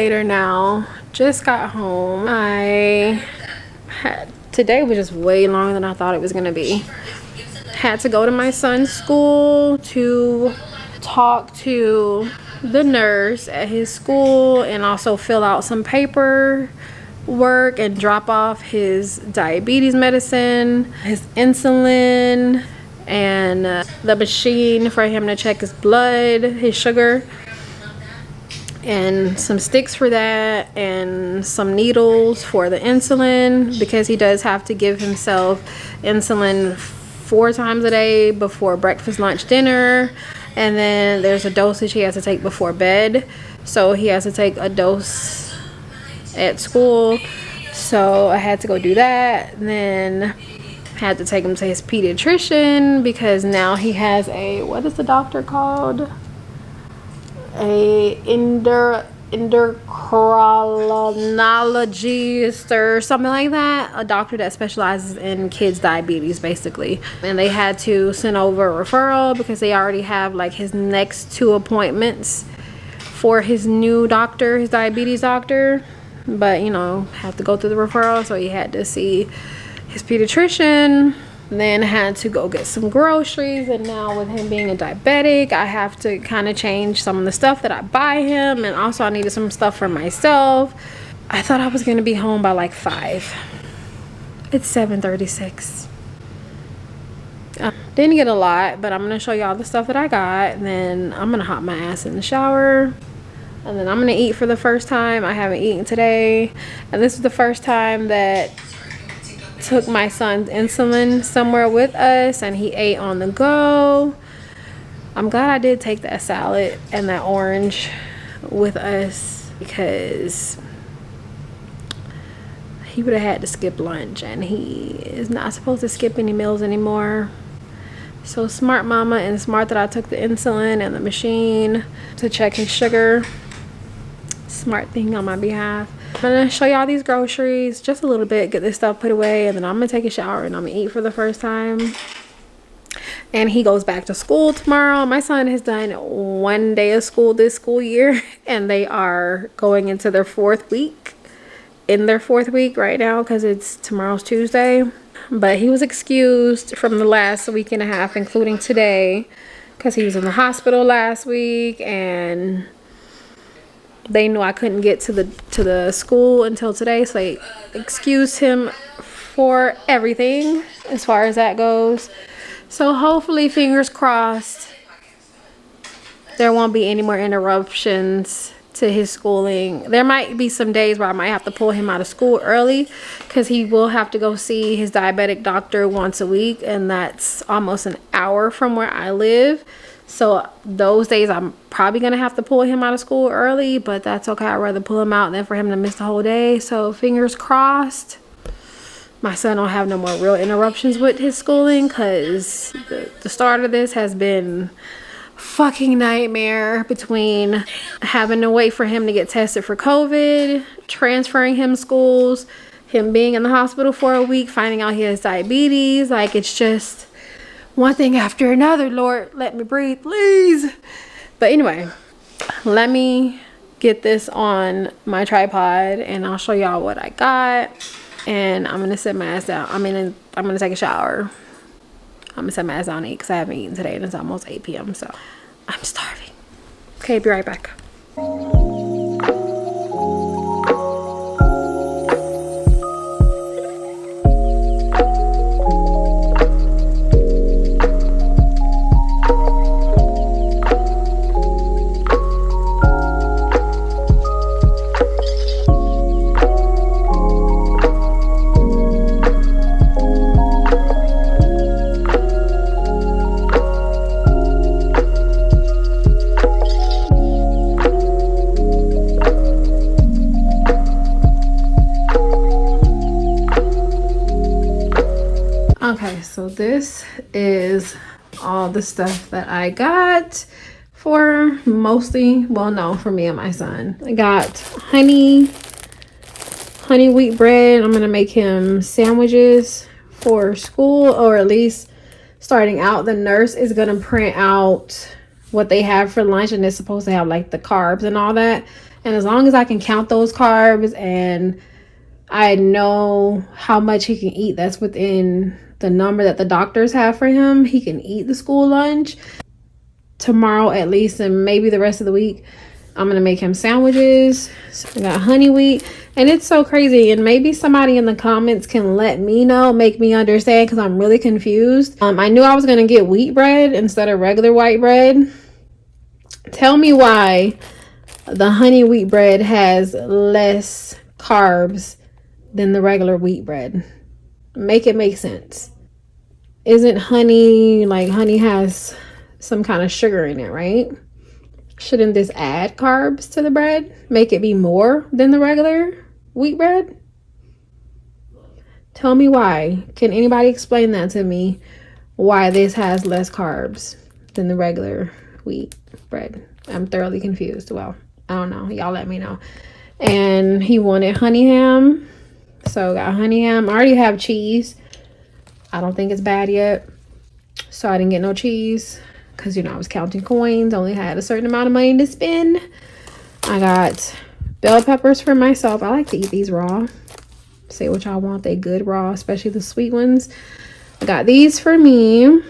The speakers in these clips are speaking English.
later now. Just got home. Today was just way longer than I thought it was gonna be. Had to go to my son's school to talk to the nurse at his school and also fill out some paperwork and drop off his diabetes medicine, his insulin, and the machine for him to check his blood, his sugar, and some sticks for that, and some needles for the insulin, because he does have to give himself insulin 4 times a day before breakfast, lunch, dinner, and then there's a dosage he has to take before bed. So he has to take a dose at school, so I had to go do that. And then had to take him to his pediatrician because now he has a, what is the doctor called? A endocrinologist or something like that, a doctor that specializes in kids' diabetes basically. And they had to send over a referral because they already have like his next 2 appointments for his new doctor, his diabetes doctor, but you know, have to go through the referral, so he had to see his pediatrician. Then had to go get some groceries, and now with him being a diabetic, I have to kind of change some of the stuff that I buy him, and also I needed some stuff for myself. I thought I was gonna be home by like 5. It's 7:36. Didn't get a lot, but I'm gonna show y'all the stuff that I got, and then I'm gonna hop my ass in the shower, and then I'm gonna eat for the first time. I haven't eaten today, and this is the first time that took my son's insulin somewhere with us, and he ate on the go. I'm glad I did take that salad and that orange with us, because he would have had to skip lunch, and he is not supposed to skip any meals anymore. So smart mama, and smart that I took the insulin and the machine to check his sugar. Smart thing on my behalf. I'm gonna show y'all these groceries just a little bit, get this stuff put away, and then I'm gonna take a shower and I'm gonna eat for the first time. And he goes back to school tomorrow. My son has done 1 day of school this school year, and they are going into their 4th week. In their 4th week right now, because it's tomorrow's Tuesday. But he was excused from the last week and a half, including today, because he was in the hospital last week, and they knew I couldn't get to the school until today, so they excused him for everything as far as that goes. So hopefully, fingers crossed, there won't be any more interruptions to his schooling. There might be some days where I might have to pull him out of school early, because he will have to go see his diabetic doctor once a week, and that's almost an hour from where I live. So those days I'm probably gonna have to pull him out of school early, but that's okay. I'd rather pull him out than for him to miss the whole day. So fingers crossed my son don't have no more real interruptions with his schooling, because the start of this has been fucking nightmare, between having to wait for him to get tested for COVID, transferring him schools, him being in the hospital for a week, finding out he has diabetes. Like, it's just one thing after another. Lord, let me breathe, please. But anyway, let me get this on my tripod and I'll show y'all what I got. And I'm gonna sit my ass down. I'm gonna take a shower. I'm gonna set my ass down and eat, because I haven't eaten today and it's almost 8 p.m. so I'm starving. Okay, be right back. Okay, so this is all the stuff that I got for mostly, well, no, for me and my son. I got honey wheat bread. I'm gonna make him sandwiches for school, or at least starting out, the nurse is gonna print out what they have for lunch, and it's supposed to have like the carbs and all that. And as long as I can count those carbs and I know how much he can eat, that's within the number that the doctors have for him, he can eat the school lunch. Tomorrow at least, and maybe the rest of the week, I'm gonna make him sandwiches. So I got honey wheat, and it's so crazy, and maybe somebody in the comments can let me know, make me understand, because I'm really confused. I knew I was gonna get wheat bread instead of regular white bread. Tell me why the honey wheat bread has less carbs than the regular wheat bread. Make it make sense. Isn't honey, like, honey has some kind of sugar in it, right? Shouldn't this add carbs to the bread, make it be more than the regular wheat bread? Tell me why. Can anybody explain that to me, why this has less carbs than the regular wheat bread? I'm thoroughly confused. Well, I don't know, y'all let me know. And he wanted honey ham, so got honey ham. I already have cheese. I don't think it's bad yet, so I didn't get no cheese because, you know, I was counting coins, only had a certain amount of money to spend. I got bell peppers for myself. I like to eat these raw. Say what y'all want, they good raw, especially the sweet ones. I got these for me.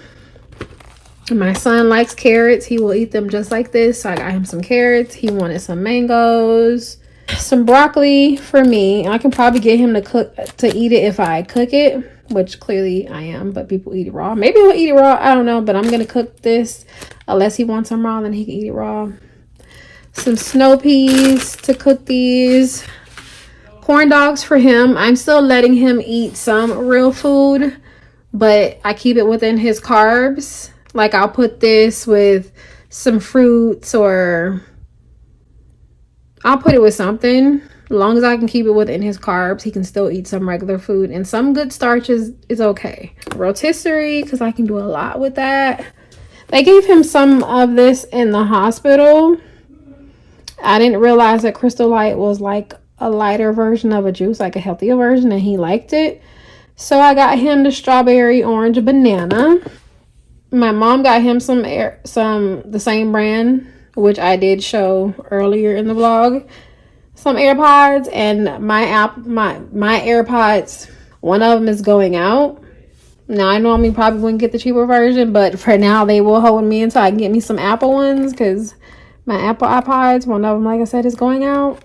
My son likes carrots. He will eat them just like this, so I got him some carrots. He wanted some mangoes, some broccoli for me. I can probably get him to eat it if I cook it, which clearly I am, but people eat it raw. Maybe he'll eat it raw, I don't know, but I'm gonna cook this. Unless he wants some raw, then he can eat it raw. Some snow peas to cook these. Corn dogs for him. I'm still letting him eat some real food, but I keep it within his carbs. Like, I'll put this with some fruits, or I'll put it with something. As long as I can keep it within his carbs, he can still eat some regular food. And some good starches is okay. Rotisserie, because I can do a lot with that. They gave him some of this in the hospital. I didn't realize that Crystal Light was like a lighter version of a juice, like a healthier version, and he liked it. So I got him the strawberry orange banana. My mom got him the same brand, which I did show earlier in the vlog, some AirPods. And my AirPods, one of them is going out. Now, I normally probably wouldn't get the cheaper version, but for now they will hold me until I can get me some Apple ones, because my Apple iPods, one of them, like I said, is going out.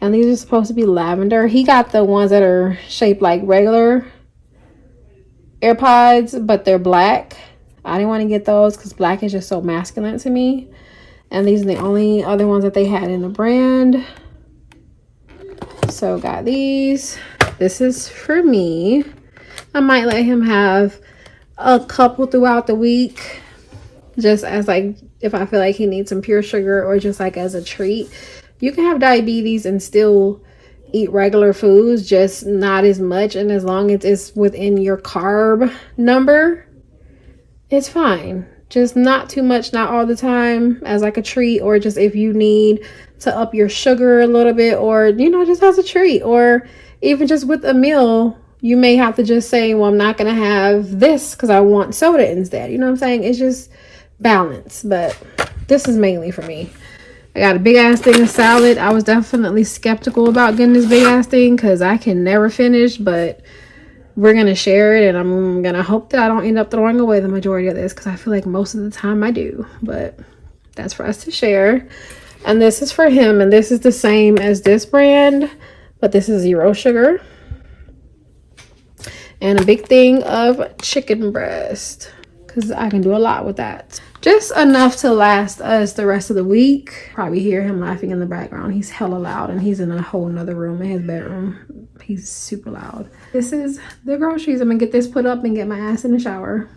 And these are supposed to be lavender. He got the ones that are shaped like regular AirPods, but they're black. I didn't want to get those because black is just so masculine to me. And these are the only other ones that they had in the brand. So got these. This is for me. I might let him have a couple throughout the week, just as, like, if I feel like he needs some pure sugar, or just like as a treat. You can have diabetes and still eat regular foods, just not as much. And as long as it's within your carb number, it's fine. Just not too much, not all the time, as like a treat, or just if you need to up your sugar a little bit, or, you know, just as a treat. Or even just with a meal, you may have to just say, well, I'm not gonna have this because I want soda instead. You know what I'm saying? It's just balance. But this is mainly for me. I got a big ass thing of salad. I was definitely skeptical about getting this big ass thing because I can never finish, but we're gonna share it, and I'm gonna hope that I don't end up throwing away the majority of this, because I feel like most of the time I do. But that's for us to share. And this is for him, and this is the same as this brand, but this is 0 sugar. And a big thing of chicken breast, because I can do a lot with that. Just enough to last us the rest of the week. Probably hear him laughing in the background. He's hella loud, and he's in a whole nother room in his bedroom. He's super loud. This is the groceries. I'm gonna get this put up and get my ass in the shower.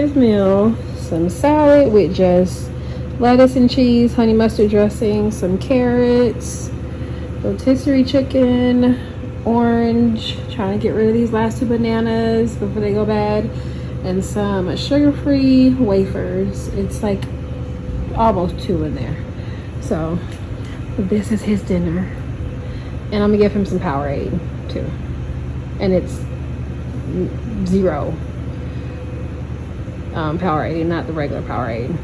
his meal. Some salad with just lettuce and cheese, honey mustard dressing, some carrots, rotisserie chicken, orange, trying to get rid of these last 2 bananas before they go bad, and some sugar-free wafers. It's like almost 2 in there. So this is his dinner, and I'm gonna give him some Powerade too, and it's 0 Powerade, not the regular Powerade.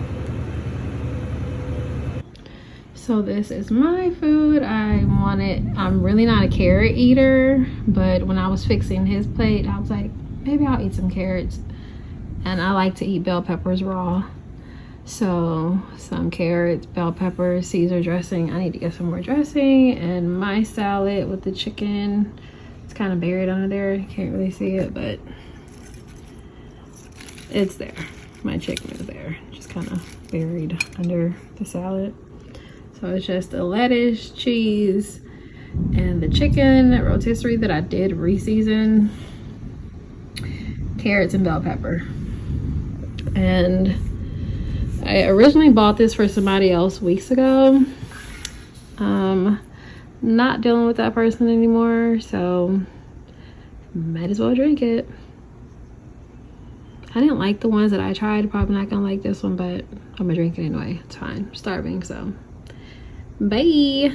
So this is my food. I'm really not a carrot eater, but when I was fixing his plate, I was like, maybe I'll eat some carrots. And I like to eat bell peppers raw. So some carrots, bell peppers, Caesar dressing. I need to get some more dressing, and my salad with the chicken. It's kind of buried under there. You can't really see it, but it's there. My chicken is there, just kind of buried under the salad. So it's just the lettuce, cheese, and the chicken rotisserie that I did re-season, carrots, and bell pepper. And I originally bought this for somebody else weeks ago. Not dealing with that person anymore, so might as well drink it. I didn't like the ones that I tried. Probably not gonna like this one, but I'm gonna drink it anyway. It's fine. I'm starving, so bye.